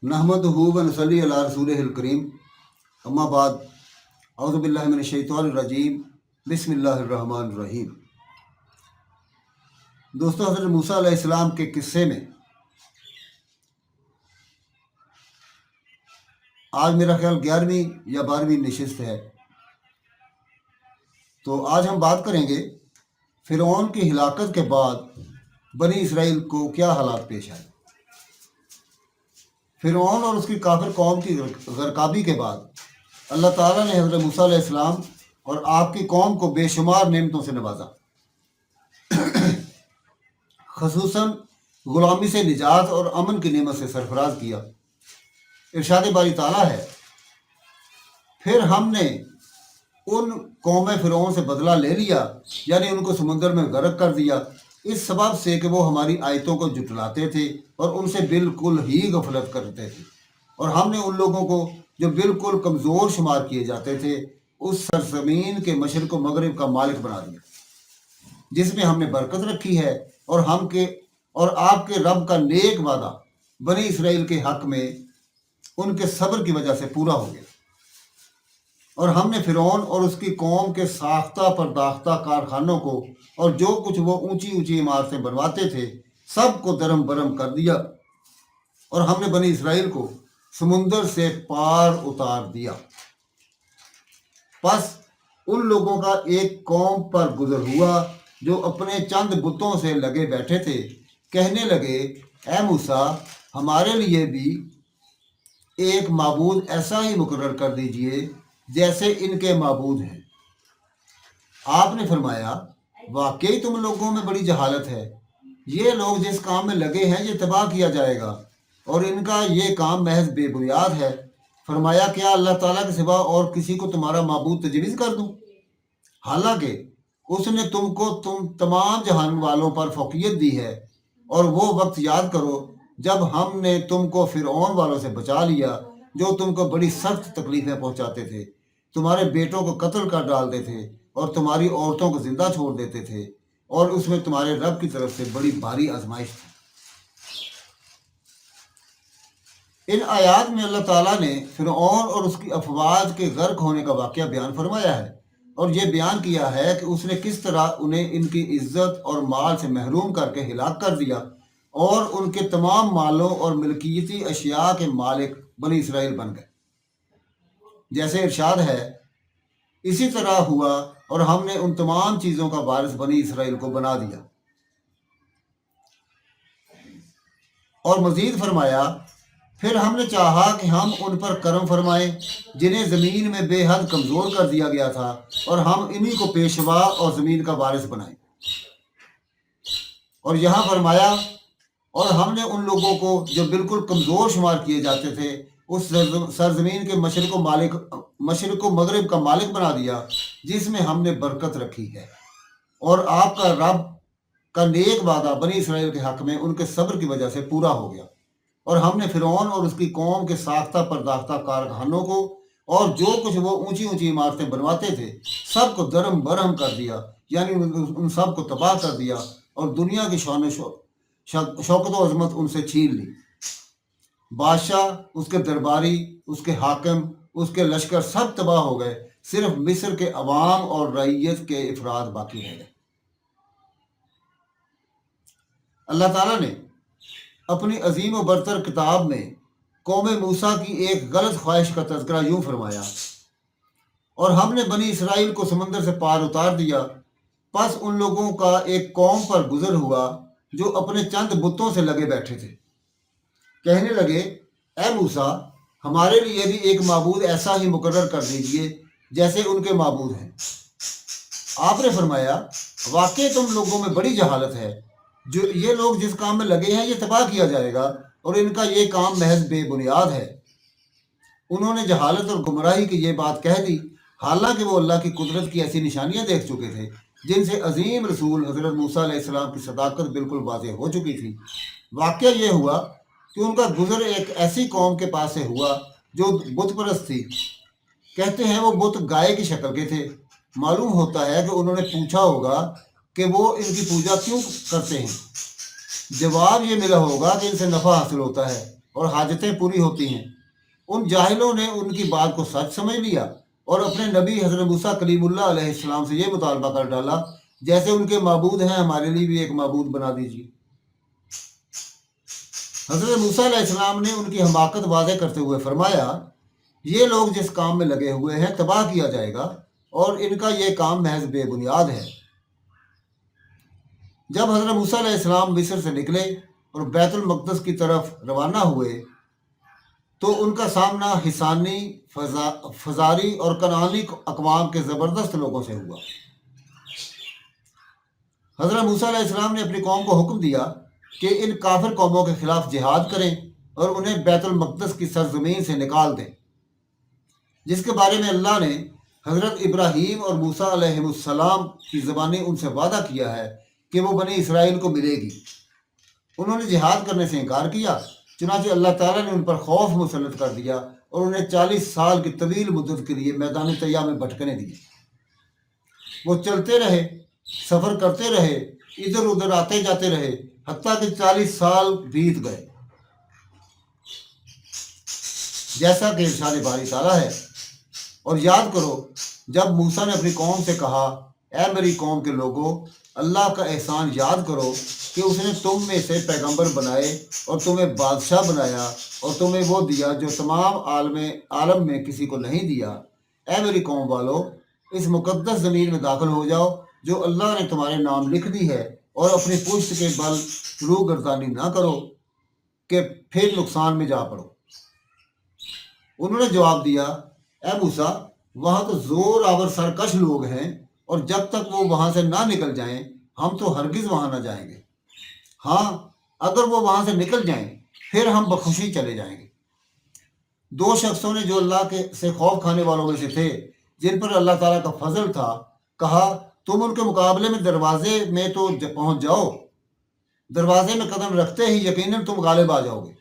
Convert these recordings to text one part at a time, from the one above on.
नहमदुहु व नसल्ली अला रसूलिहिल करीम, अम्मा बाद, औज़ु बिल्लाहि मिनश शैतानिर रजीम, बिस्मिल्लाहिर रहमानिर रहीम। दोस्तों, हज़रत मूसा अलैहिस्सलाम के किस्से में आज मेरा ख्याल 11वीं या 12वीं नशिस्त है। तो आज हम बात करेंगे फ़िरौन की हिलाकत के बाद बनी इसराइल को क्या हालात पेश आए। फ़िरौन और उसकी काफिर कौम की गरकाबी के बाद अल्लाह ताला ने हज़रत मूसा अलैहिस्सलाम और आपकी कौम को बेशुमार नेमतों से नवाजा, खसूसन गुलामी से निजात और अमन की नेमत से सरफराज किया। इरशाद बारी ताला है, फिर हमने उन कौम फ़िरौन से बदला ले लिया, यानी उनको समुंदर में गर्क कर दिया, इस सबब से कि वो हमारी आयतों को जुटलाते थे और उनसे बिल्कुल ही गफलत करते थे। और हमने उन लोगों को जो बिल्कुल कमज़ोर शुमार किए जाते थे उस सरजमीन के मशरिक़ व मगरिब का मालिक बना दिया, जिसमें हमने बरकत रखी है। और आपके रब का नेक वादा बनी इसराइल के हक में उनके सब्र की वजह से पूरा हो गया। और हमने फ़िरौन और उसकी कौम के साख्ता परदाख्ता कारखानों को और जो कुछ वो ऊंची ऊंची इमारतें बनवाते थे सब को दरम बरम कर दिया। और हमने बनी इसराइल को समुंदर से पार उतार दिया। बस उन लोगों का एक कौम पर गुजर हुआ जो अपने चंद बुतों से लगे बैठे थे। कहने लगे, ए मूसा, हमारे लिए भी एक माबूद ऐसा ही मुकर्रर कर दीजिए जैसे इनके माबूद हैं। आपने फरमाया, वाकई तुम लोगों में बड़ी जहालत है। ये लोग जिस काम में लगे हैं ये तबाह किया जाएगा और इनका ये काम महज बेबुनियाद है। फरमाया, क्या अल्लाह ताला के सिवा और किसी को तुम्हारा माबूद तजवीज़ कर दूं? हालांकि उसने तुम तमाम जहान वालों पर फौकियत दी है। और वो वक्त याद करो जब हमने तुमको फ़िरौन वालों से बचा लिया जो तुमको बड़ी सख्त तकलीफ़ें पहुंचाते थे, तुम्हारे बेटों को कत्ल कर डालते थे और तुम्हारी औरतों को जिंदा छोड़ देते थे, और उसमें तुम्हारे रब की तरफ से बड़ी भारी आजमाइश थी। इन आयात में अल्लाह ताला ने फ़िरौन और उसकी अफवाज के गर्क होने का वाक़या बयान फरमाया है और ये बयान किया है कि उसने किस तरह उन्हें इनकी इज्जत और माल से महरूम करके हिलाक कर दिया और उनके तमाम मालों और मिल्कियती अशिया के मालिक बनी इसराइल बन गए। जैसे इरशाद है, इसी तरह हुआ और हमने उन तमाम चीज़ों का वारिस बनी इसराइल को बना दिया। और मज़ीद फरमाया, फिर हमने चाहा कि हम उन पर करम फरमाएं जिन्हें ज़मीन में बेहद कमज़ोर कर दिया गया था, और हम इन्हीं को पेशवा और ज़मीन का वारिस बनाएं। और यहाँ फरमाया, और हमने उन लोगों को जो बिल्कुल कमज़ोर शुमार किए जाते थे उस सरजमीन के मशरिक़ व मगरिब का मालिक बना दिया, जिसमें हमने बरकत रखी है। और आपका रब का नेक वादा बनी इसराइल के हक में उनके सब्र की वजह से पूरा हो गया। और हमने फ़िरौन और उसकी कौम के साख्ता परदाख्ता कारखानों को और जो कुछ वो ऊंची ऊंची इमारतें बनवाते थे सब को दरम बरहम कर दिया, यानी उन सब को तबाह कर दिया और दुनिया की शान शौकत व अज़मत उनसे छीन ली। बादशाह, उसके दरबारी, उसके हाकिम, उसके लश्कर सब तबाह हो गए। सिर्फ मिस्र के अवाम और रईयत के अफराद बाकी रह गए। अल्लाह ताला ने अपनी अजीम व बरतर किताब में कौम मूसा की एक गलत ख्वाहिश का तज़किरा यूँ फरमाया, और हमने बनी इसराइल को समंदर से पार उतार दिया। बस उन लोगों का एक कौम पर गुजर हुआ जो अपने चंद बुतों से लगे बैठे थे। कहने लगे, ए मूसा, हमारे लिए भी एक माबूद ऐसा ही मुकर्रर कर दीजिए जैसे उनके माबूद हैं। आपने फरमाया, वाकई तुम लोगों में बड़ी जहालत है। जो ये लोग जिस काम में लगे हैं ये तबाह किया जाएगा और इनका ये काम महज बेबुनियाद है। उन्होंने जहालत और गुमराही की ये बात कह दी, हालांकि वो अल्लाह की कुदरत की ऐसी निशानियां देख चुके थे जिनसे अजीम रसूल हज़रत मूसा अलैहिस्सलाम की सदाकत बिल्कुल वाज़ेह हो चुकी थी। वाक़या ये हुआ कि उनका गुज़र एक ऐसी कौम के पास से हुआ जो बुत परस्त थी। कहते हैं वो बुत गाय की शक्ल के थे। मालूम होता है कि उन्होंने पूछा होगा कि वो इनकी पूजा क्यों करते हैं। जवाब ये मिला होगा कि इनसे नफ़ा हासिल होता है। اور حاجتیں پوری ہوتی ہیں۔ ان جاہلوں نے ان کی بات کو سچ سمجھ لیا اور اپنے نبی حضرت موسیٰ کلیم اللہ علیہ السلام سے یہ مطالبہ کر ڈالا، جیسے ان کے معبود ہیں ہمارے لیے بھی ایک معبود بنا دیجیے۔ حضرت موسیٰ علیہ السلام نے ان کی حماقت واضح کرتے ہوئے فرمایا، یہ لوگ جس کام میں لگے ہوئے ہیں تباہ کیا جائے گا، اور ان کا یہ کام محض بے بنیاد ہے۔ جب حضرت موسیٰ علیہ السلام مصر سے نکلے اور بیت المقدس کی طرف روانہ ہوئے تو ان کا سامنا حسانی، فزاری اور کنعانی اقوام کے زبردست لوگوں سے ہوا۔ حضرت موسیٰ علیہ السلام نے اپنی قوم کو حکم دیا کہ ان کافر قوموں کے خلاف جہاد کریں اور انہیں بیت المقدس کی سرزمین سے نکال دیں، جس کے بارے میں اللہ نے حضرت ابراہیم اور موسیٰ علیہ السلام کی زبانی ان سے وعدہ کیا ہے کہ وہ بنی اسرائیل کو ملے گی۔ انہوں نے جہاد کرنے سے انکار کیا، چنانچہ اللہ تعالیٰ نے ان پر خوف مسلط کر دیا اور انہیں 40 سال کی طویل مدت کے لیے میدان طیہ میں بھٹکنے دیے۔ وہ چلتے رہے، سفر کرتے رہے، ادھر ادھر آتے جاتے رہے، حتیٰ کہ 40 سال بیت گئے، جیسا کہ ارشاد باری تعالیٰ ہے۔ اور یاد کرو جب موسیٰ نے اپنی قوم سے کہا، اے میری قوم کے لوگوں، اللہ کا احسان یاد کرو کہ اس نے تم میں سے پیغمبر بنائے اور تمہیں بادشاہ بنایا اور تمہیں وہ دیا جو تمام عالم میں کسی کو نہیں دیا۔ اے میری قوم والو، اس مقدس زمین میں داخل ہو جاؤ جو اللہ نے تمہارے نام لکھ دی ہے، اور اپنی پشت کے بل روح گردانی نہ کرو کہ پھر نقصان میں جا پڑو۔ انہوں نے جواب دیا، اے موسیٰ، وہاں تو زور آور سرکش لوگ ہیں، اور جب تک وہ وہاں سے نہ نکل جائیں ہم تو ہرگز وہاں نہ جائیں گے۔ ہاں، اگر وہ وہاں سے نکل جائیں پھر ہم بخوشی چلے جائیں گے۔ دو شخصوں نے جو اللہ سے خوف کھانے والوں میں سے تھے، جن پر اللہ تعالیٰ کا فضل تھا، کہا، تم ان کے مقابلے میں دروازے میں تو پہنچ جاؤ، دروازے میں قدم رکھتے ہی یقیناً تم غالب آ جاؤ گے۔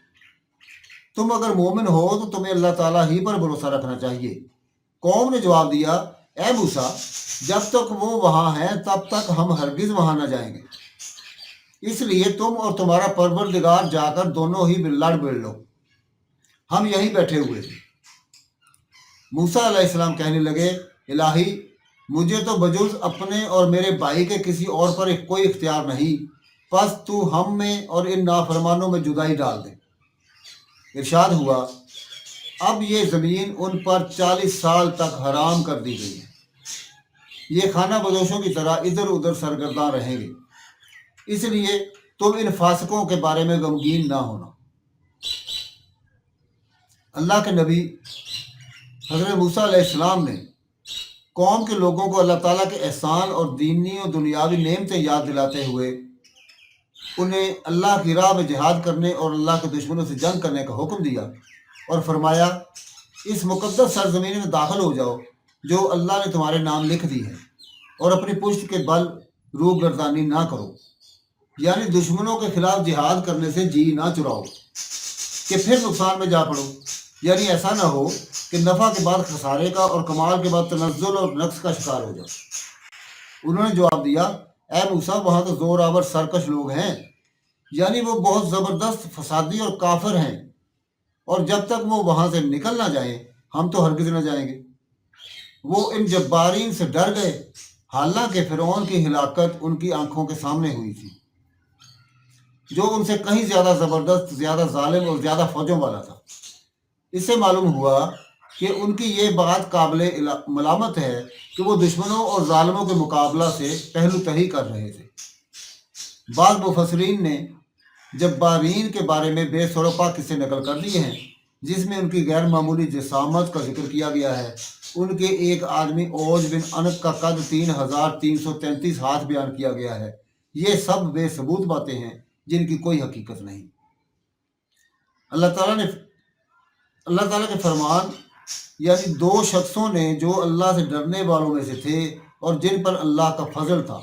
تم اگر مومن ہو تو تمہیں اللہ تعالیٰ ہی پر بھروسہ رکھنا چاہیے۔ قوم نے جواب دیا، اے موسیٰ، جب تک وہ وہاں ہیں تب تک ہم ہرگز وہاں نہ جائیں گے، اس لیے تم اور تمہارا پروردگار جا کر دونوں ہی لڑ بڑ لو، ہم یہیں بیٹھے ہوئے تھے۔ موسیٰ علیہ السلام کہنے لگے، الہی، مجھے تو بجز اپنے اور میرے بھائی کے کسی اور پر کوئی اختیار نہیں، پس تو ہم میں اور ان نافرمانوں میں جدائی ڈال دے۔ ارشاد ہوا، اب یہ زمین ان پر 40 سال تک حرام کر دی گئی ہے، یہ خانہ بدوشوں کی طرح ادھر ادھر سرگرداں رہیں گے، اس لیے تم ان فاسقوں کے بارے میں غمگین نہ ہونا۔ اللہ کے نبی حضرت موسیٰ علیہ السلام نے قوم کے لوگوں کو اللہ تعالیٰ کے احسان اور دینی و دنیاوی نعمتیں یاد دلاتے ہوئے انہیں اللہ کی راہ میں جہاد کرنے اور اللہ کے دشمنوں سے جنگ کرنے کا حکم دیا، اور فرمایا، اس مقدس سرزمین میں داخل ہو جاؤ جو اللہ نے تمہارے نام لکھ دی ہے، اور اپنی پشت کے بل روح گردانی نہ کرو، یعنی دشمنوں کے خلاف جہاد کرنے سے جی نہ چراؤ کہ پھر نقصان میں جا پڑو، یعنی ایسا نہ ہو کہ نفع کے بعد خسارے کا اور کمال کے بعد تنزل اور نقص کا شکار ہو جاؤ۔ انہوں نے جواب دیا، اے موسیٰ، وہاں تو زور آور سرکش لوگ ہیں، یعنی وہ بہت زبردست فسادی اور کافر ہیں، اور جب تک وہ وہاں سے نکل نہ جائیں ہم تو ہرگز نہ جائیں گے۔ وہ ان جبارین سے ڈر گئے، حالانکہ فرعون کی ہلاکت ان کی آنکھوں کے سامنے ہوئی تھی، جو ان سے کہیں زیادہ زبردست، زیادہ ظالم اور زیادہ فوجوں والا تھا۔ اس سے معلوم ہوا کہ ان کی یہ بات قابل ملامت ہے کہ وہ دشمنوں اور ظالموں کے مقابلہ سے پہلو تہی کر رہے تھے۔ بعض مفسرین نے جبارین کے بارے میں بے سروپا قصے نقل کر دیے ہیں، جس میں ان کی غیر معمولی جسامت کا ذکر کیا گیا ہے۔ ان کے ایک آدمی اوج بن انق کا قد 3333 ہاتھ بیان کیا گیا ہے۔ یہ سب بے ثبوت باتیں ہیں جن کی کوئی حقیقت نہیں۔ اللہ تعالیٰ کے فرمان، یعنی دو شخصوں نے جو اللہ سے ڈرنے والوں میں سے تھے اور جن پر اللہ کا فضل تھا،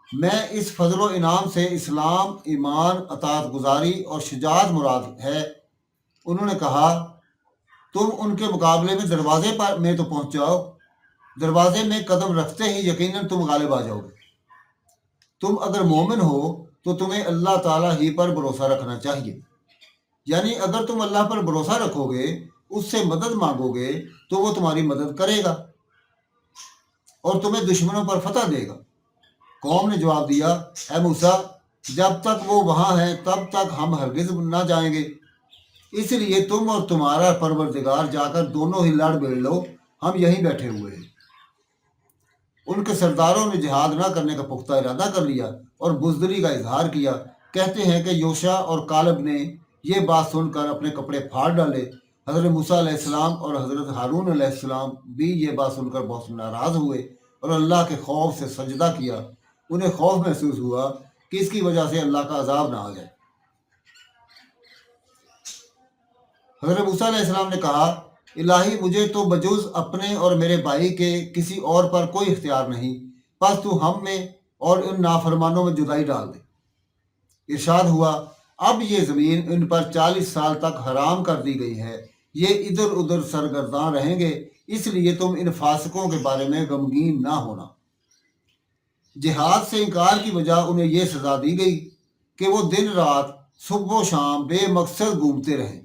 میں اس فضل و انعام سے اسلام، ایمان، اطاعت گزاری اور شجاعت مراد ہے۔ انہوں نے کہا، تم ان کے مقابلے میں دروازے میں تو پہنچ جاؤ، دروازے میں قدم رکھتے ہی یقیناً تم غالب آ جاؤ گے۔ تم اگر مومن ہو تو تمہیں اللہ تعالیٰ ہی پر بھروسہ رکھنا چاہیے۔ यानी अगर तुम अल्लाह पर भरोसा रखोगे, उससे मदद मांगोगे, तो वो तुम्हारी मदद करेगा और तुम्हें दुश्मनों पर फतह देगा। कौम ने जवाब दिया, ए मूसा, जब तक वो वहाँ है तब तक हम हरगिज ना जाएंगे, इसलिए तुम और तुम्हारा परवरदिगार जाकर दोनों ही लड़ भिड़ लो, हम यहीं बैठे हुए हैं। उनके सरदारों ने जिहाद न करने का पुख्ता इरादा कर लिया और बुज़दिली का इजहार किया। कहते हैं कि योशा और कालब ने ये बात सुनकर अपने कपड़े फाड़ डाले। हज़रत मूसा अलैहिस्सलाम और हज़रत हारून अलैहिस्सलाम भी ये बात सुनकर बहुत नाराज़ हुए और अल्लाह के खौफ से सजदा किया। उन्हें खौफ महसूस हुआ कि इसकी वजह से अल्लाह का अजाब ना आ जाए। हज़रत मूसा अलैहिस्सलाम ने कहा, इलाही, मुझे तो बजुज़ अपने और मेरे भाई के किसी और पर कोई इख्तियार नहीं, बस तू हम में और उन नाफरमानों में जुदाई डाल दे। इरशाद हुआ, अब ये ज़मीन इन पर 40 साल तक हराम कर दी गई है, ये इधर उधर सरगर्दां रहेंगे, इसलिए तुम इन फासिकों के बारे में गमगीन ना होना। जिहाद से इनकार की वजह उन्हें यह सज़ा दी गई कि वो दिन रात सुबह शाम बेमकसद घूमते रहे।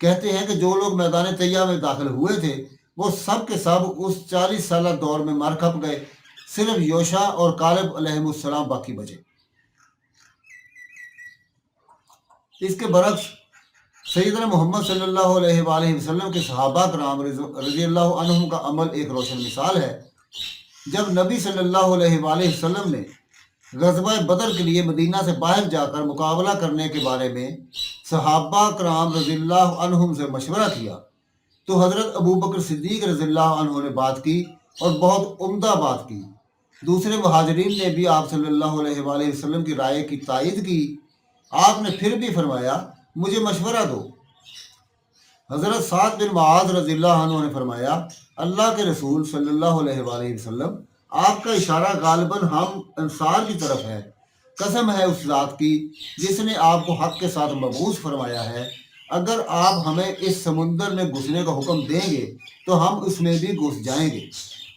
कहते हैं कि जो लोग मैदान तैय्या में दाखिल हुए थे, वो सब के सब उस 40 साल दौर में मर खप गए, सिर्फ योशा और कालिब अलैहिमुस्सलाम बाकी बचे। इसके बरक्स सैयदना मोहम्मद सल्लल्लाहु अलैहि वसल्लम के सहाबा कराम रज़ियल्लाहु अन्हुम का अमल एक रोशन मिसाल है। जब नबी सल्लल्लाहु अलैहि वसल्लम ने ग़ज़वा बदर के लिए मदीना से बाहर जाकर मुकाबला करने के बारे में सहाबा कराम रज़ियल्लाहु अन्हुम से मशवरा किया, तो हज़रत अबू बकर सिद्दीक़ रज़ियल्लाहु अन्हु ने बात की और बहुत उम्दा बात की। दूसरे मुहाजिरीन ने भी आप सल्लल्लाहु अलैहि वसल्लम की राय की तायीद की। आपने फिर भी फरमाया, मुझे मशवरा दो। हज़रत साद बिन मुआज़ रज़ियल्लाहु अन्हु ने फरमाया, अल्लाह के रसूल सल्लल्लाहु अलैहि वसल्लम, आपका इशारा गालिबन हम अंसार की तरफ है। कसम है उस ज़ात की जिसने आपको हक के साथ मबूस फरमाया है, अगर आप हमें इस समुंदर में घुसने का हुक्म देंगे तो हम उसमें भी घुस जाएंगे,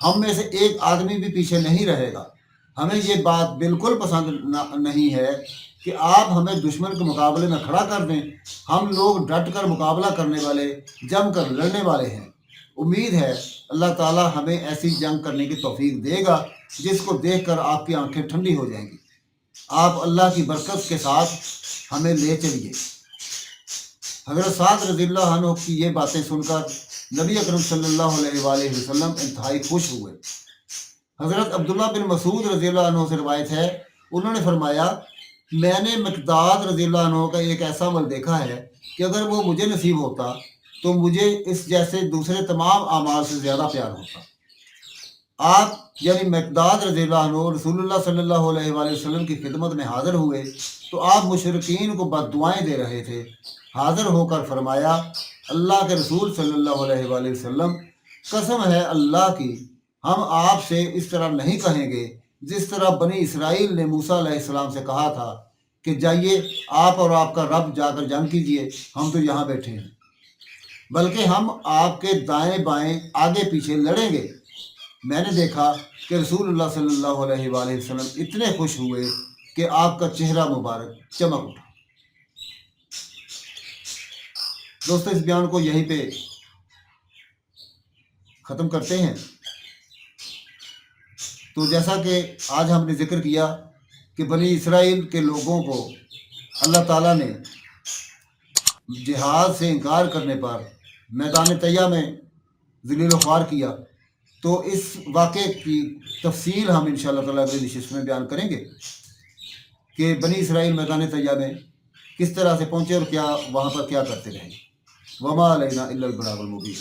हम में से एक आदमी भी पीछे नहीं रहेगा। हमें ये बात बिल्कुल पसंद नहीं है कि आप हमें दुश्मन के मुकाबले में खड़ा कर दें। हम लोग डट कर मुकाबला करने वाले, जम कर लड़ने वाले हैं। उम्मीद है अल्लाह ताला हमें ऐसी जंग करने की तौफीक देगा जिसको देखकर आपकी आंखें ठंडी हो जाएंगी। आप अल्लाह की बरकत के साथ हमें ले चलिए। हज़रत साद रज़ियल्लाहु अन्हु की ये बातें सुनकर नबी अकरम सल्लल्लाहु अलैहि वसल्लम इंतहाई खुश हुए। हज़रत अब्दुल्ला बिन मसूद रज़ियल्लाहु अन्हु से रिवायत है, उन्होंने फरमाया, मैंने मिक़दाद रज़ियल्लाहु अन्हु का एक ऐसा अमल देखा है कि अगर वो मुझे नसीब होता तो मुझे इस जैसे दूसरे तमाम आमाल से ज़्यादा प्यार होता। आप यानी मिक़दाद रज़ियल्लाहु अन्हु रसूलुल्लाह सल्लल्लाहु अलैहि वसल्लम की खिदमत में हाज़िर हुए तो आप मुशरिकीन को बद्दुआएं दे रहे थे। हाज़िर होकर फरमाया, अल्लाह के रसूल सल्लल्लाहु अलैहि वसल्लम, कसम है अल्लाह की, हम आपसे इस तरह नहीं कहेंगे जिस तरह बनी इसराइल ने मूसा अलैहिस्सलाम से कहा था कि जाइए आप और आपका रब जाकर जंग कीजिए, हम तो यहाँ बैठे हैं, बल्कि हम आपके दाएं बाएं आगे पीछे लड़ेंगे। मैंने देखा कि रसूलुल्लाह सल्लल्लाहु अलैहि वसल्लम इतने खुश हुए कि आपका चेहरा मुबारक चमक उठा। दोस्तों, इस बयान को यहीं पे ख़त्म करते हैं। तो जैसा कि आज हमने जिक्र किया कि बनी इसराइल के लोगों को अल्लाह ताला ने जिहाद से इनकार करने पर मैदान तैय्या में ज़लील ख्वार किया, तो इस वाक़े की तफसील हम इंशाअल्लाह ताला अगली नशिस्त में बयान करेंगे कि बनी इसराइल मैदान तैय्या में किस तरह से पहुँचे और क्या वहाँ पर क्या करते रहे। वमा अलैना इल्लल बलागुल मुबीन।